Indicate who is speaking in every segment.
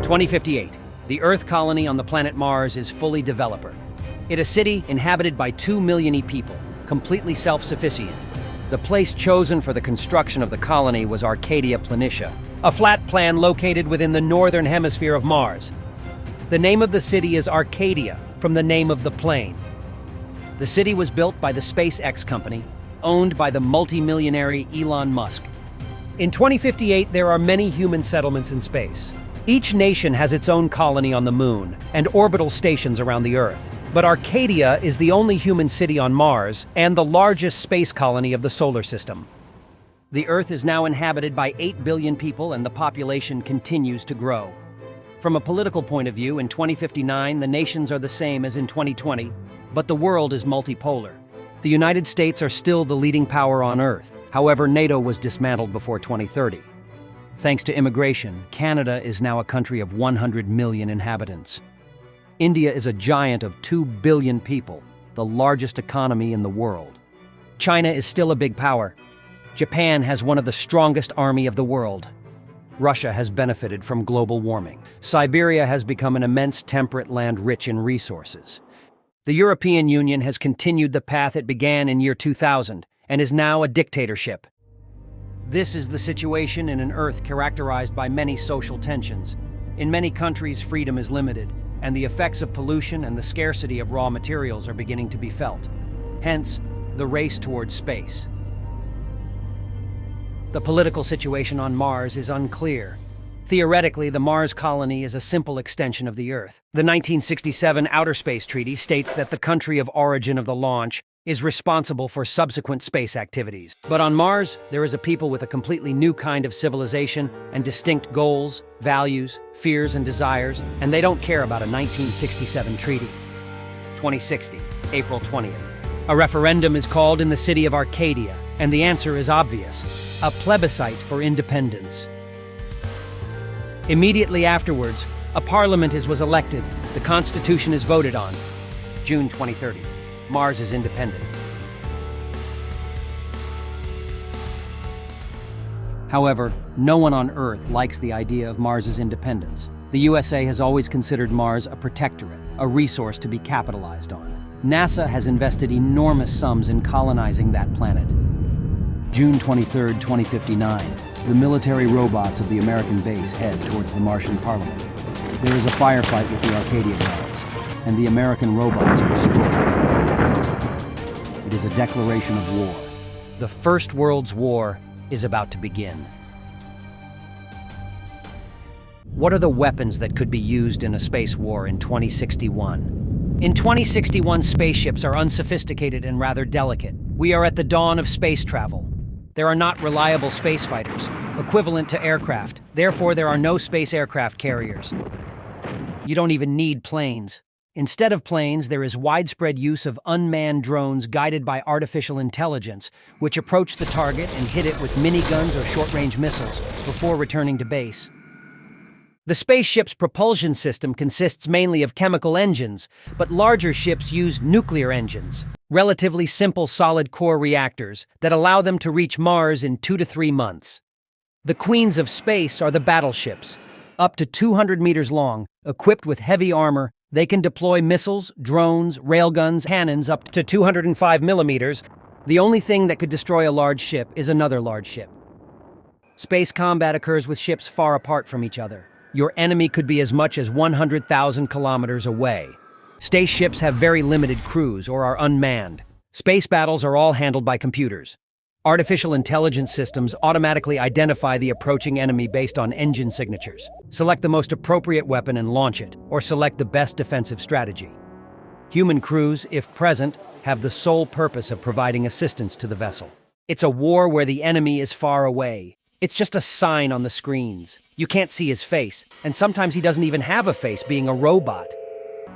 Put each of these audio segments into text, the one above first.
Speaker 1: 2058. The Earth colony on the planet Mars is fully developed. It is a city inhabited by 2 million people, completely self-sufficient. The place chosen for the construction of the colony was Arcadia Planitia, a flat plan located within the northern hemisphere of Mars. The name of the city is Arcadia, from the name of the plane. The city was built by the SpaceX company, owned by the multimillionaire Elon Musk. In 2058, there are many human settlements in space. Each nation has its own colony on the Moon and orbital stations around the Earth. But Arcadia is the only human city on Mars and the largest space colony of the solar system. The Earth is now inhabited by 8 billion people and the population continues to grow. From a political point of view, in 2059, the nations are the same as in 2020, but the world is multipolar. The United States are still the leading power on Earth. However, NATO was dismantled before 2030. Thanks to immigration, Canada is now a country of 100 million inhabitants. India is a giant of 2 billion people, the largest economy in the world. China is still a big power. Japan has one of the strongest armies of the world. Russia has benefited from global warming. Siberia has become an immense temperate land rich in resources. The European Union has continued the path it began in year 2000 and is now a dictatorship. This is the situation in an Earth characterized by many social tensions. In many countries, freedom is limited, and the effects of pollution and the scarcity of raw materials are beginning to be felt. Hence, the race towards space. The political situation on Mars is unclear. Theoretically, the Mars colony is a simple extension of the Earth. The 1967 Outer Space Treaty states that the country of origin of the launch is responsible for subsequent space activities. But on Mars, there is a people with a completely new kind of civilization and distinct goals, values, fears, and desires, and they don't care about a 1967 treaty. 2060, April 20th. A referendum is called in the city of Arcadia, and the answer is obvious: a plebiscite for independence. Immediately afterwards, a parliament was elected, the Constitution is voted on. June 2030. Mars is independent. However, no one on Earth likes the idea of Mars's independence. The USA has always considered Mars a protectorate, a resource to be capitalized on. NASA has invested enormous sums in colonizing that planet. June 23, 2059, the military robots of the American base head towards the Martian Parliament. There is a firefight with the Arcadia guards, and the American robots are destroyed. It is a declaration of war. The First World's War is about to begin. What are the weapons that could be used in a space war in 2061? In 2061, spaceships are unsophisticated and rather delicate. We are at the dawn of space travel. There are not reliable space fighters, equivalent to aircraft. Therefore, there are no space aircraft carriers. You don't even need planes. Instead of planes, there is widespread use of unmanned drones guided by artificial intelligence, which approach the target and hit it with miniguns or short-range missiles before returning to base. The spaceship's propulsion system consists mainly of chemical engines, but larger ships use nuclear engines, relatively simple solid-core reactors that allow them to reach Mars in 2 to 3 months. The queens of space are the battleships. Up to 200 meters long, equipped with heavy armor, they can deploy missiles, drones, railguns, cannons up to 205 millimeters. The only thing that could destroy a large ship is another large ship. Space combat occurs with ships far apart from each other. Your enemy could be as much as 100,000 kilometers away. Space ships have very limited crews or are unmanned. Space battles are all handled by computers. Artificial intelligence systems automatically identify the approaching enemy based on engine signatures. Select the most appropriate weapon and launch it, or select the best defensive strategy. Human crews, if present, have the sole purpose of providing assistance to the vessel. It's a war where the enemy is far away. It's just a sign on the screens. You can't see his face, and sometimes he doesn't even have a face, being a robot.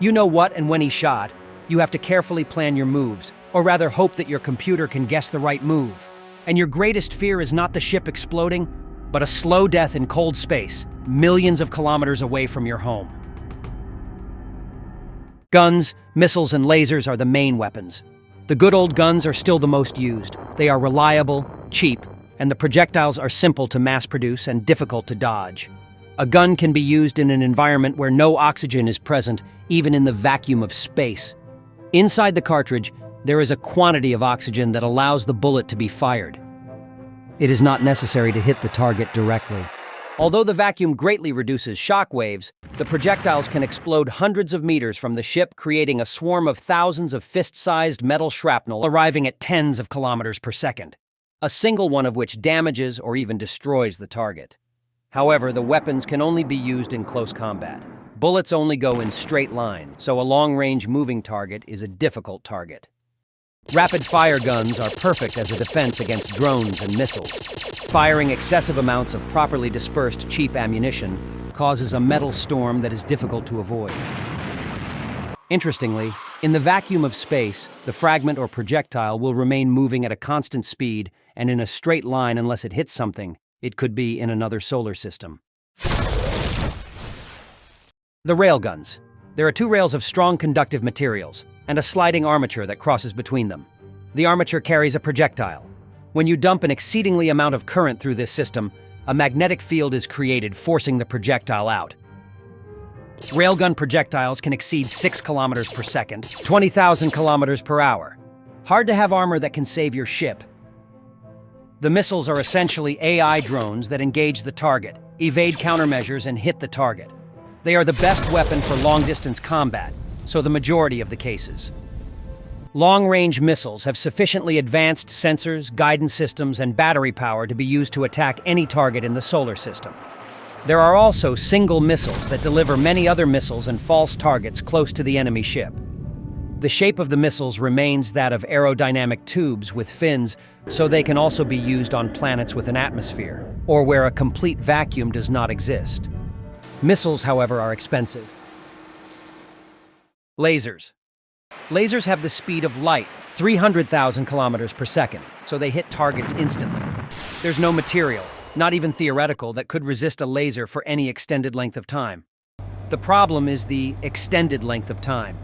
Speaker 1: You know what and when he's shot. You have to carefully plan your moves, or rather hope that your computer can guess the right move. And your greatest fear is not the ship exploding, but a slow death in cold space, millions of kilometers away from your home. Guns, missiles, and lasers are the main weapons. The good old guns are still the most used. They are reliable, cheap, and the projectiles are simple to mass produce and difficult to dodge. A gun can be used in an environment where no oxygen is present, even in the vacuum of space. Inside the cartridge, there is a quantity of oxygen that allows the bullet to be fired. It is not necessary to hit the target directly. Although the vacuum greatly reduces shock waves, the projectiles can explode hundreds of meters from the ship, creating a swarm of thousands of fist-sized metal shrapnel arriving at tens of kilometers per second, a single one of which damages or even destroys the target. However, the weapons can only be used in close combat. Bullets only go in straight lines, so a long-range moving target is a difficult target. Rapid-fire guns are perfect as a defense against drones and missiles. Firing excessive amounts of properly dispersed cheap ammunition causes a metal storm that is difficult to avoid. Interestingly, in the vacuum of space, the fragment or projectile will remain moving at a constant speed and in a straight line unless it hits something. It could be in another solar system. The railguns. There are two rails of strong conductive materials and a sliding armature that crosses between them. The armature carries a projectile. When you dump an exceedingly amount of current through this system, a magnetic field is created, forcing the projectile out. Railgun projectiles can exceed 6 kilometers per second, 20,000 kilometers per hour. Hard to have armor that can save your ship. The missiles are essentially AI drones that engage the target, evade countermeasures, and hit the target. They are the best weapon for long-distance combat, so the majority of the cases. Long-range missiles have sufficiently advanced sensors, guidance systems, and battery power to be used to attack any target in the solar system. There are also single missiles that deliver many other missiles and false targets close to the enemy ship. The shape of the missiles remains that of aerodynamic tubes with fins, so they can also be used on planets with an atmosphere, or where a complete vacuum does not exist. Missiles, however, are expensive. Lasers. Lasers have the speed of light, 300,000 kilometers per second, so they hit targets instantly. There's no material, not even theoretical, that could resist a laser for any extended length of time. The problem is the extended length of time.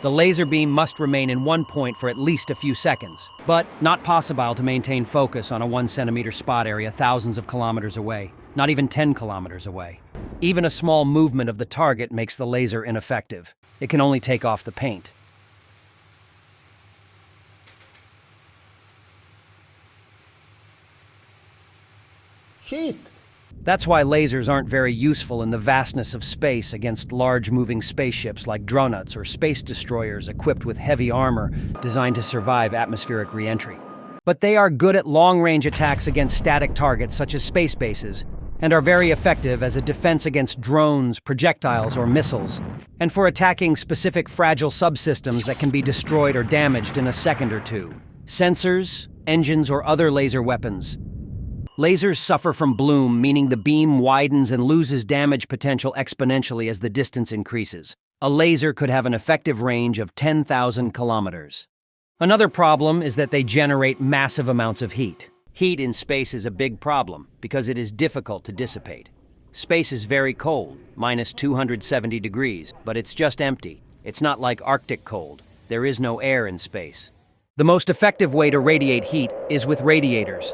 Speaker 1: The laser beam must remain in one point for at least a few seconds, but not possible to maintain focus on a 1-centimeter spot area thousands of kilometers away, not even 10 kilometers away. Even a small movement of the target makes the laser ineffective. It can only take off the paint.
Speaker 2: Shit!
Speaker 1: That's why lasers aren't very useful in the vastness of space against large moving spaceships like Dreadnoughts or space destroyers equipped with heavy armor designed to survive atmospheric re-entry. But they are good at long-range attacks against static targets such as space bases, and are very effective as a defense against drones, projectiles, or missiles, and for attacking specific fragile subsystems that can be destroyed or damaged in a second or two. Sensors, engines, or other laser weapons. Lasers suffer from bloom, meaning the beam widens and loses damage potential exponentially as the distance increases. A laser could have an effective range of 10,000 kilometers. Another problem is that they generate massive amounts of heat. Heat in space is a big problem because it is difficult to dissipate. Space is very cold, minus 270 degrees, but it's just empty. It's not like Arctic cold. There is no air in space. The most effective way to radiate heat is with radiators.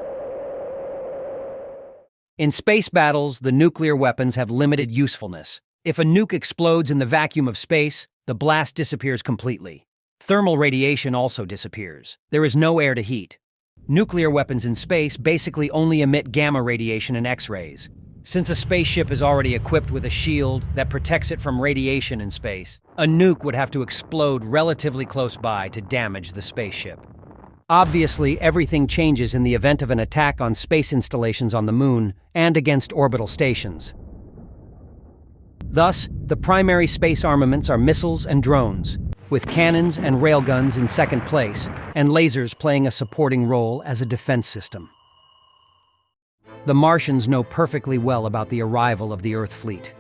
Speaker 1: In space battles, the nuclear weapons have limited usefulness. If a nuke explodes in the vacuum of space, the blast disappears completely. Thermal radiation also disappears. There is no air to heat. Nuclear weapons in space basically only emit gamma radiation and X-rays. Since a spaceship is already equipped with a shield that protects it from radiation in space, a nuke would have to explode relatively close by to damage the spaceship. Obviously, everything changes in the event of an attack on space installations on the Moon and against orbital stations. Thus, the primary space armaments are missiles and drones, with cannons and railguns in second place, and lasers playing a supporting role as a defense system. The Martians know perfectly well about the arrival of the Earth fleet.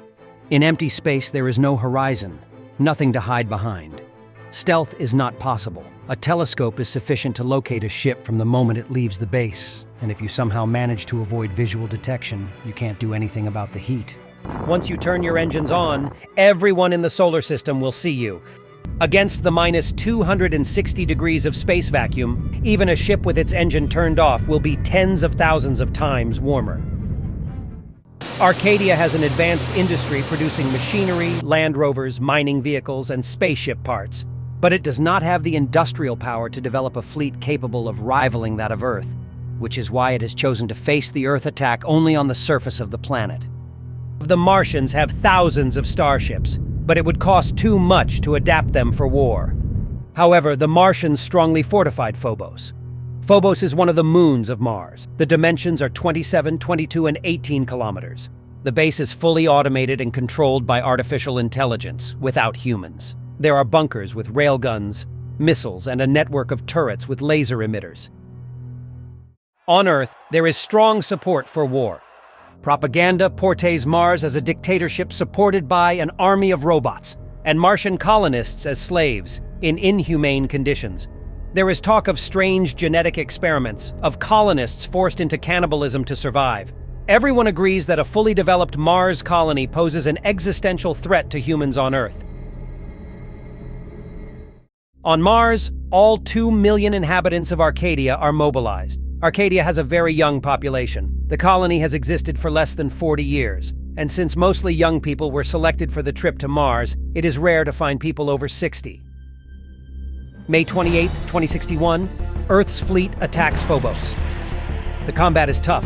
Speaker 1: In empty space, there is no horizon, nothing to hide behind. Stealth is not possible. A telescope is sufficient to locate a ship from the moment it leaves the base, and if you somehow manage to avoid visual detection, you can't do anything about the heat. Once you turn your engines on, everyone in the solar system will see you. Against the minus 260 degrees of space vacuum, even a ship with its engine turned off will be tens of thousands of times warmer. Arcadia has an advanced industry producing machinery, Land Rovers, mining vehicles, and spaceship parts. But it does not have the industrial power to develop a fleet capable of rivaling that of Earth, which is why it has chosen to face the Earth attack only on the surface of the planet. The Martians have thousands of starships, but it would cost too much to adapt them for war. However, the Martians strongly fortified Phobos. Phobos is one of the moons of Mars. The dimensions are 27, 22, and 18 kilometers. The base is fully automated and controlled by artificial intelligence, without humans. There are bunkers with railguns, missiles, and a network of turrets with laser emitters. On Earth, there is strong support for war. Propaganda portrays Mars as a dictatorship supported by an army of robots, and Martian colonists as slaves, in inhumane conditions. There is talk of strange genetic experiments, of colonists forced into cannibalism to survive. Everyone agrees that a fully developed Mars colony poses an existential threat to humans on Earth. On Mars, all 2 million inhabitants of Arcadia are mobilized. Arcadia has a very young population. The colony has existed for less than 40 years, and since mostly young people were selected for the trip to Mars, it is rare to find people over 60. May 28, 2061, Earth's fleet attacks Phobos. The combat is tough.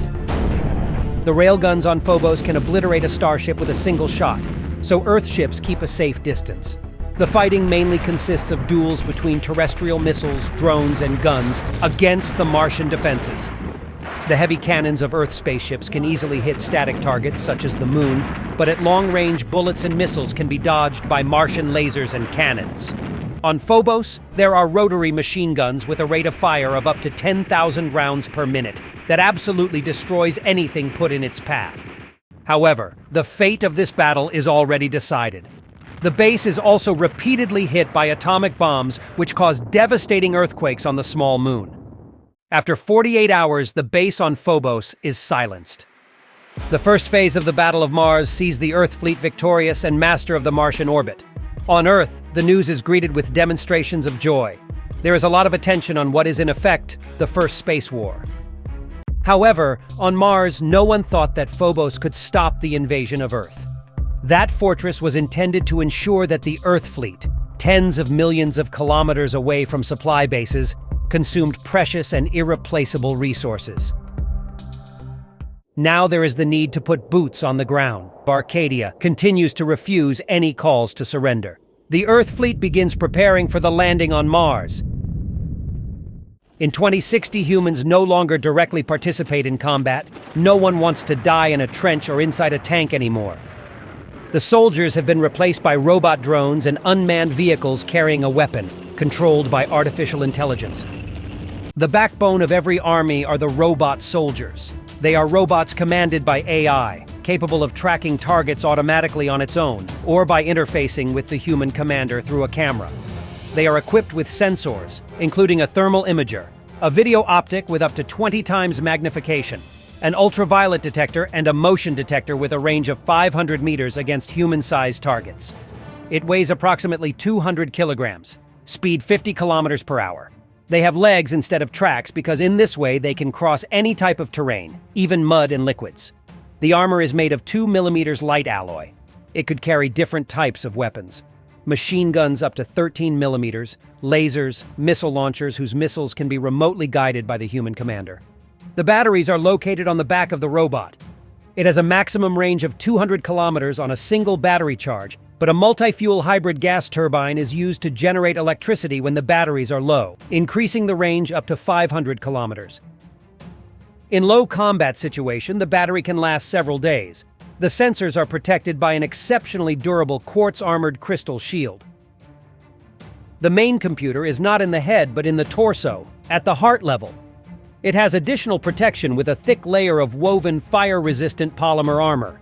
Speaker 1: The railguns on Phobos can obliterate a starship with a single shot, so Earth ships keep a safe distance. The fighting mainly consists of duels between terrestrial missiles, drones, and guns against the Martian defenses. The heavy cannons of Earth spaceships can easily hit static targets such as the Moon, but at long range, bullets and missiles can be dodged by Martian lasers and cannons. On Phobos, there are rotary machine guns with a rate of fire of up to 10,000 rounds per minute that absolutely destroys anything put in its path. However, the fate of this battle is already decided. The base is also repeatedly hit by atomic bombs which cause devastating earthquakes on the small moon. After 48 hours, the base on Phobos is silenced. The first phase of the Battle of Mars sees the Earth fleet victorious and master of the Martian orbit. On Earth, the news is greeted with demonstrations of joy. There is a lot of attention on what is in effect the first space war. However, on Mars, no one thought that Phobos could stop the invasion of Earth. That fortress was intended to ensure that the Earth fleet, tens of millions of kilometers away from supply bases, consumed precious and irreplaceable resources. Now there is the need to put boots on the ground. Arcadia continues to refuse any calls to surrender. The Earth fleet begins preparing for the landing on Mars. In 2060, humans no longer directly participate in combat. No one wants to die in a trench or inside a tank anymore. The soldiers have been replaced by robot drones and unmanned vehicles carrying a weapon, controlled by artificial intelligence. The backbone of every army are the robot soldiers. They are robots commanded by AI, capable of tracking targets automatically on its own, or by interfacing with the human commander through a camera. They are equipped with sensors, including a thermal imager, a video optic with up to 20 times magnification, an ultraviolet detector, and a motion detector with a range of 500 meters against human-sized targets. It weighs approximately 200 kilograms, speed 50 kilometers per hour. They have legs instead of tracks because in this way they can cross any type of terrain, even mud and liquids. The armor is made of 2 millimeters light alloy. It could carry different types of weapons. Machine guns up to 13 millimeters, lasers, missile launchers whose missiles can be remotely guided by the human commander. The batteries are located on the back of the robot. It has a maximum range of 200 kilometers on a single battery charge, but a multi-fuel hybrid gas turbine is used to generate electricity when the batteries are low, increasing the range up to 500 kilometers. In low combat situation, the battery can last several days. The sensors are protected by an exceptionally durable quartz-armored crystal shield. The main computer is not in the head but in the torso, at the heart level. It has additional protection with a thick layer of woven fire-resistant polymer armor.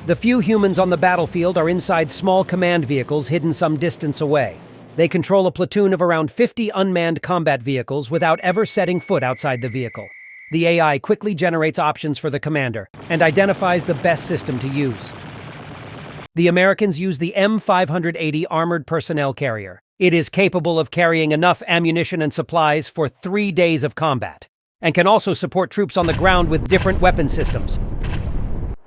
Speaker 1: The few humans on the battlefield are inside small command vehicles hidden some distance away. They control a platoon of around 50 unmanned combat vehicles without ever setting foot outside the vehicle. The AI quickly generates options for the commander and identifies the best system to use. The Americans use the M580 armored personnel carrier. It is capable of carrying enough ammunition and supplies for 3 days of combat, and can also support troops on the ground with different weapon systems.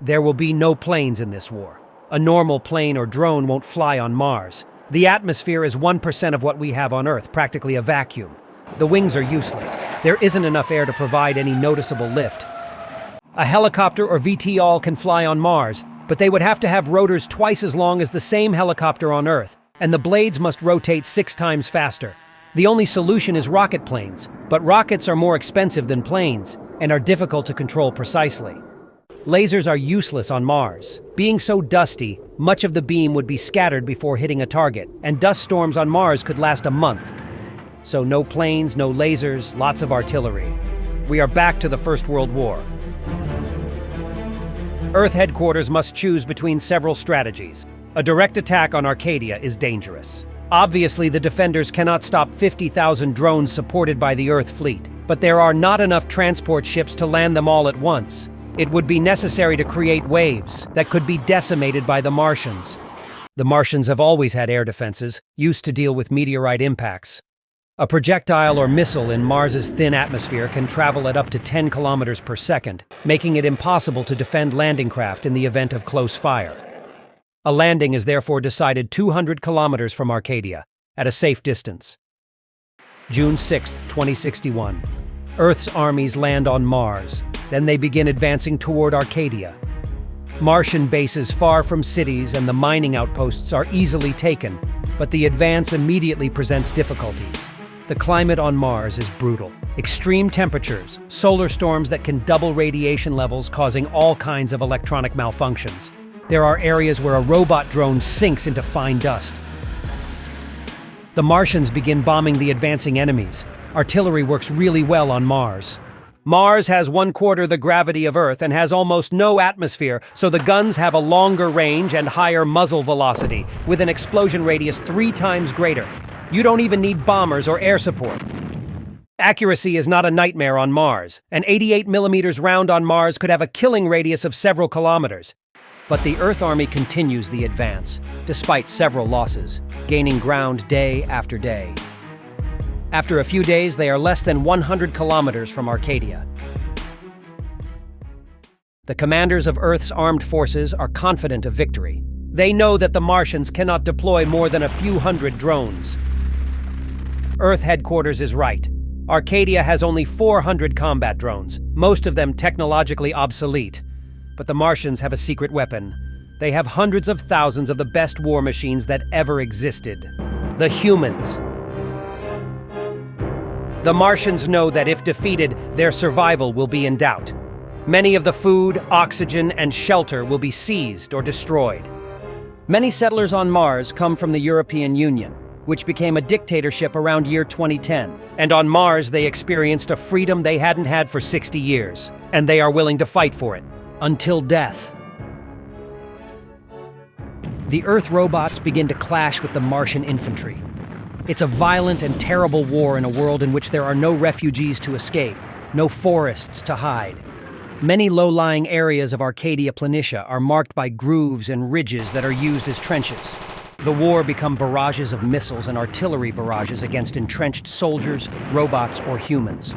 Speaker 1: There will be no planes in this war. A normal plane or drone won't fly on Mars. The atmosphere is 1% of what we have on Earth, practically a vacuum. The wings are useless. There isn't enough air to provide any noticeable lift. A helicopter or VTOL can fly on Mars, but they would have to have rotors twice as long as the same helicopter on Earth, and the blades must rotate 6 times faster. The only solution is rocket planes, but rockets are more expensive than planes and are difficult to control precisely. Lasers are useless on Mars. Being so dusty, much of the beam would be scattered before hitting a target, and dust storms on Mars could last a month. So no planes, no lasers, lots of artillery. We are back to the First World War. Earth headquarters must choose between several strategies. A direct attack on Arcadia is dangerous. Obviously, the defenders cannot stop 50,000 drones supported by the Earth fleet, but there are not enough transport ships to land them all at once. It would be necessary to create waves that could be decimated by the Martians. The Martians have always had air defenses, used to deal with meteorite impacts. A projectile or missile in Mars's thin atmosphere can travel at up to 10 kilometers per second, making it impossible to defend landing craft in the event of close fire. A landing is therefore decided 200 kilometers from Arcadia, at a safe distance. June 6, 2061. Earth's armies land on Mars. Then they begin advancing toward Arcadia. Martian bases far from cities and the mining outposts are easily taken, but the advance immediately presents difficulties. The climate on Mars is brutal. Extreme temperatures, solar storms that can double radiation levels, causing all kinds of electronic malfunctions. There are areas where a robot drone sinks into fine dust. The Martians begin bombing the advancing enemies. Artillery works really well on Mars. Mars has 1/4 the gravity of Earth and has almost no atmosphere, so the guns have a longer range and higher muzzle velocity, with an explosion radius 3 times greater. You don't even need bombers or air support. Accuracy is not a nightmare on Mars. An 88mm round on Mars could have a killing radius of several kilometers. But the Earth Army continues the advance, despite several losses, gaining ground day after day. After a few days, they are less than 100 kilometers from Arcadia. The commanders of Earth's armed forces are confident of victory. They know that the Martians cannot deploy more than a few hundred drones. Earth headquarters is right. Arcadia has only 400 combat drones, most of them technologically obsolete. But the Martians have a secret weapon. They have hundreds of thousands of the best war machines that ever existed. The humans. The Martians know that if defeated, their survival will be in doubt. Many of the food, oxygen, and shelter will be seized or destroyed. Many settlers on Mars come from the European Union, which became a dictatorship around year 2010. And on Mars, they experienced a freedom they hadn't had for 60 years, and they are willing to fight for it. Until death. The Earth robots begin to clash with the Martian infantry. It's a violent and terrible war in a world in which there are no refugees to escape, no forests to hide. Many low-lying areas of Arcadia Planitia are marked by grooves and ridges that are used as trenches. The war become barrages of missiles and artillery barrages against entrenched soldiers, robots, or humans.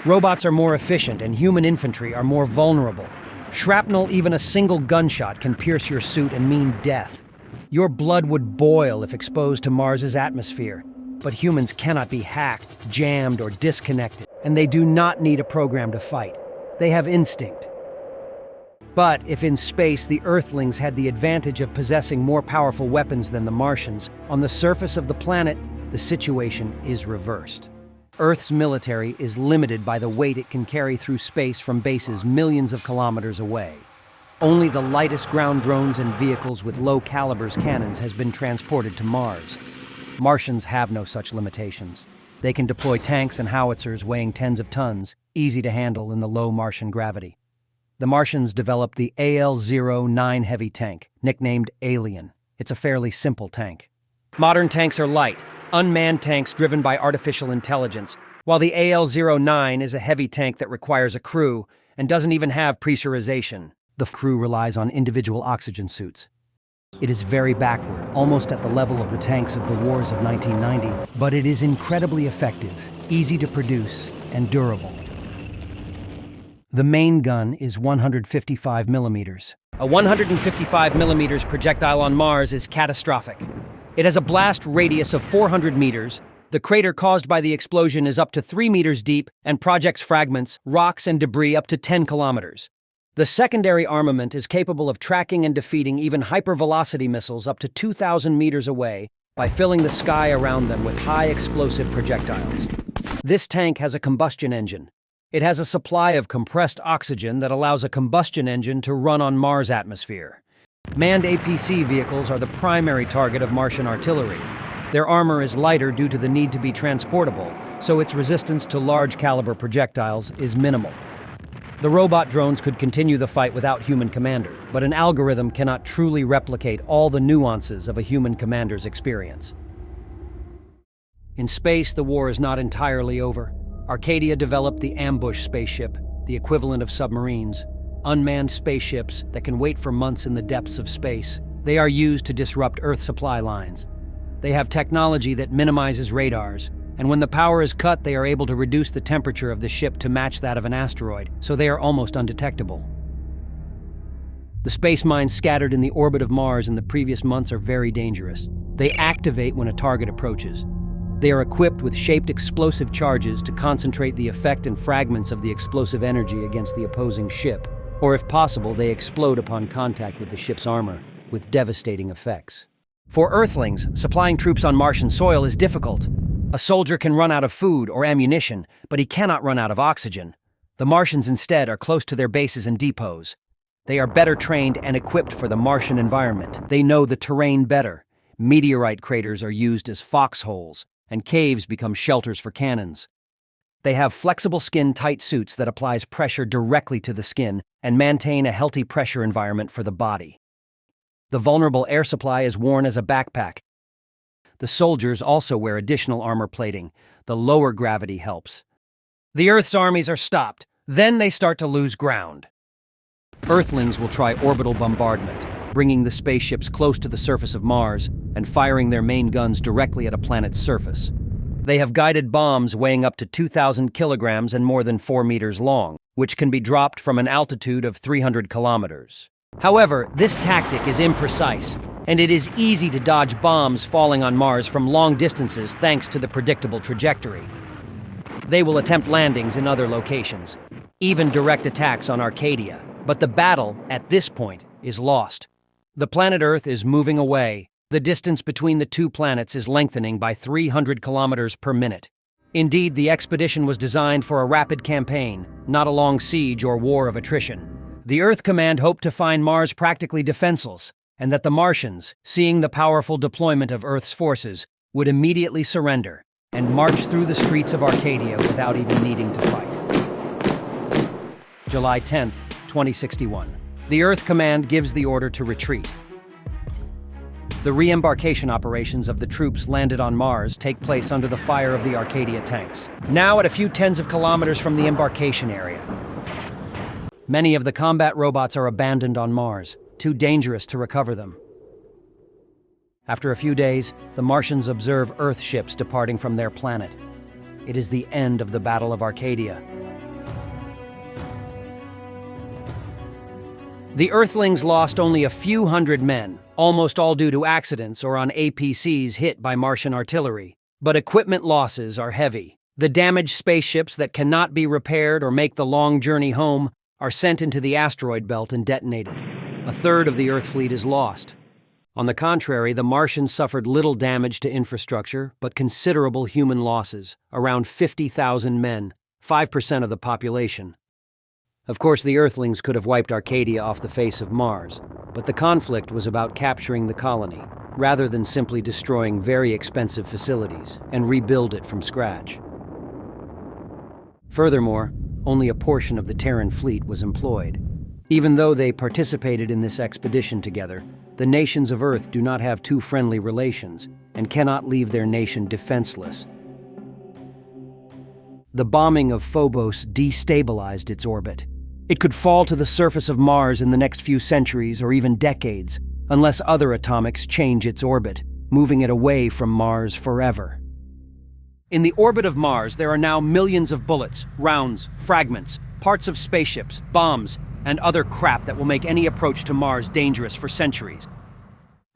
Speaker 1: Robots are more efficient and human infantry are more vulnerable. Shrapnel, even a single gunshot, can pierce your suit and mean death. Your blood would boil if exposed to Mars's atmosphere. But humans cannot be hacked, jammed, or disconnected, and they do not need a program to fight. They have instinct. But if in space the Earthlings had the advantage of possessing more powerful weapons than the Martians, on the surface of the planet, the situation is reversed. Earth's military is limited by the weight it can carry through space from bases millions of kilometers away. Only the lightest ground drones and vehicles with low calibers cannons has been transported to Mars. Martians have no such limitations. They can deploy tanks and howitzers weighing tens of tons, easy to handle in the low Martian gravity. The Martians developed the AL-09 heavy tank, nicknamed Alien. It's a fairly simple tank. Modern tanks are light, unmanned tanks driven by artificial intelligence, while the AL-09 is a heavy tank that requires a crew and doesn't even have pressurization. The crew relies on individual oxygen suits. It is very backward, almost at the level of the tanks of the wars of 1990, but it is incredibly effective, easy to produce, and durable. The main gun is 155 millimeters. A 155 millimeters projectile on Mars is catastrophic. It has a blast radius of 400 meters. The crater caused by the explosion is up to 3 meters deep and projects fragments, rocks, and debris up to 10 kilometers. The secondary armament is capable of tracking and defeating even hypervelocity missiles up to 2,000 meters away by filling the sky around them with high explosive projectiles. This tank has a combustion engine. It has a supply of compressed oxygen that allows a combustion engine to run on Mars' atmosphere. Manned APC vehicles are the primary target of Martian artillery. Their armor is lighter due to the need to be transportable, so its resistance to large-caliber projectiles is minimal. The robot drones could continue the fight without human commander, but an algorithm cannot truly replicate all the nuances of a human commander's experience. In space, the war is not entirely over. Arcadia developed the ambush spaceship, the equivalent of submarines, unmanned spaceships that can wait for months in the depths of space. They are used to disrupt Earth supply lines. They have technology that minimizes radars, and when the power is cut, they are able to reduce the temperature of the ship to match that of an asteroid, so they are almost undetectable. The space mines scattered in the orbit of Mars in the previous months are very dangerous. They activate when a target approaches. They are equipped with shaped explosive charges to concentrate the effect and fragments of the explosive energy against the opposing ship, or if possible, they explode upon contact with the ship's armor, with devastating effects. For Earthlings, supplying troops on Martian soil is difficult. A soldier can run out of food or ammunition, but he cannot run out of oxygen. The Martians instead are close to their bases and depots. They are better trained and equipped for the Martian environment. They know the terrain better. Meteorite craters are used as foxholes, and caves become shelters for cannons. They have flexible skin-tight suits that applies pressure directly to the skin and maintain a healthy pressure environment for the body. The vulnerable air supply is worn as a backpack. The soldiers also wear additional armor plating. The lower gravity helps. The Earth's armies are stopped. Then they start to lose ground. Earthlings will try orbital bombardment, bringing the spaceships close to the surface of Mars and firing their main guns directly at a planet's surface. They have guided bombs weighing up to 2,000 kilograms and more than 4 meters long, which can be dropped from an altitude of 300 kilometers. However, this tactic is imprecise, and it is easy to dodge bombs falling on Mars from long distances thanks to the predictable trajectory. They will attempt landings in other locations, even direct attacks on Arcadia, but the battle, at this point, is lost. The planet Earth is moving away. The distance between the two planets is lengthening by 300 kilometers per minute. Indeed, the expedition was designed for a rapid campaign, not a long siege or war of attrition. The Earth Command hoped to find Mars practically defenseless, and that the Martians, seeing the powerful deployment of Earth's forces, would immediately surrender and march through the streets of Arcadia without even needing to fight. July 10th, 2061. The Earth Command gives the order to retreat. The re-embarkation operations of the troops landed on Mars take place under the fire of the Arcadia tanks, now at a few tens of kilometers from the embarkation area. Many of the combat robots are abandoned on Mars, too dangerous to recover them. After a few days, the Martians observe Earth ships departing from their planet. It is the end of the Battle of Arcadia. The Earthlings lost only a few hundred men, almost all due to accidents or on APCs hit by Martian artillery. But equipment losses are heavy. The damaged spaceships that cannot be repaired or make the long journey home are sent into the asteroid belt and detonated. A third of the Earth fleet is lost. On the contrary, the Martians suffered little damage to infrastructure, but considerable human losses, around 50,000 men, 5% of the population. Of course, the Earthlings could have wiped Arcadia off the face of Mars, but the conflict was about capturing the colony, rather than simply destroying very expensive facilities and rebuild it from scratch. Furthermore, only a portion of the Terran fleet was employed. Even though they participated in this expedition together, the nations of Earth do not have too friendly relations and cannot leave their nation defenseless. The bombing of Phobos destabilized its orbit. It could fall to the surface of Mars in the next few centuries or even decades, unless other atomics change its orbit, moving it away from Mars forever. In the orbit of Mars, there are now millions of bullets, rounds, fragments, Parts of spaceships, bombs, and other crap that will make any approach to Mars dangerous for centuries.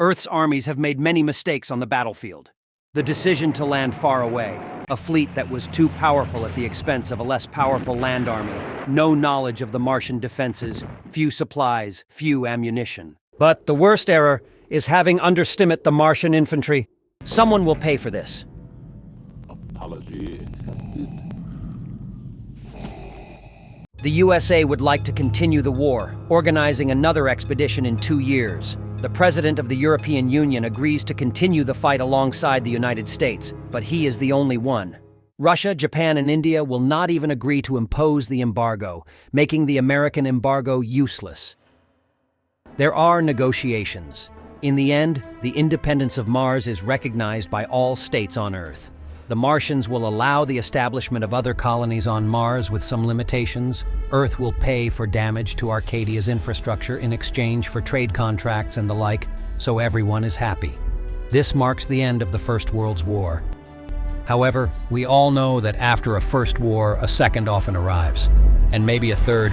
Speaker 1: Earth's armies have made many mistakes on the battlefield. The decision to land far away, a fleet that was too powerful at the expense of a less powerful land army, no knowledge of the Martian defenses, few supplies, few ammunition. But the worst error is having underestimate the Martian infantry. Someone will pay for this.
Speaker 2: Apology accepted.
Speaker 1: The USA would like to continue the war, organizing another expedition in 2 years. The President of the European Union agrees to continue the fight alongside the United States, but he is the only one. Russia, Japan, and India will not even agree to impose the embargo, making the American embargo useless. There are negotiations. In the end, the independence of Mars is recognized by all states on Earth. The Martians will allow the establishment of other colonies on Mars with some limitations. Earth will pay for damage to Arcadia's infrastructure in exchange for trade contracts and the like, so everyone is happy. This marks the end of the First World War. However, we all know that after a first war, a second often arrives, and maybe a third.